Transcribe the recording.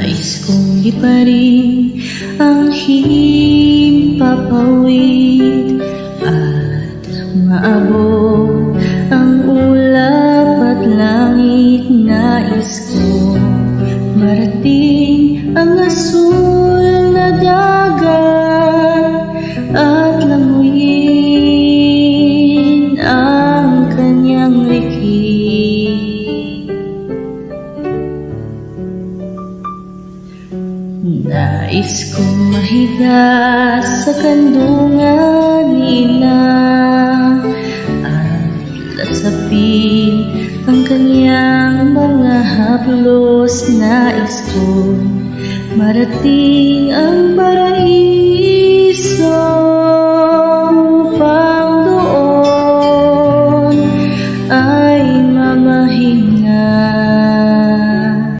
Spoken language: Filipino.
Nais kong iparin ang himpapawid at maabot ang ulap at langit. Nais kong marating ang asul na dagat at languyin ang kanyang likid. Nais kong mahiga sa kandungan nila at lasapin ang kanyang mga haplos. Nais kong marating ang paraíso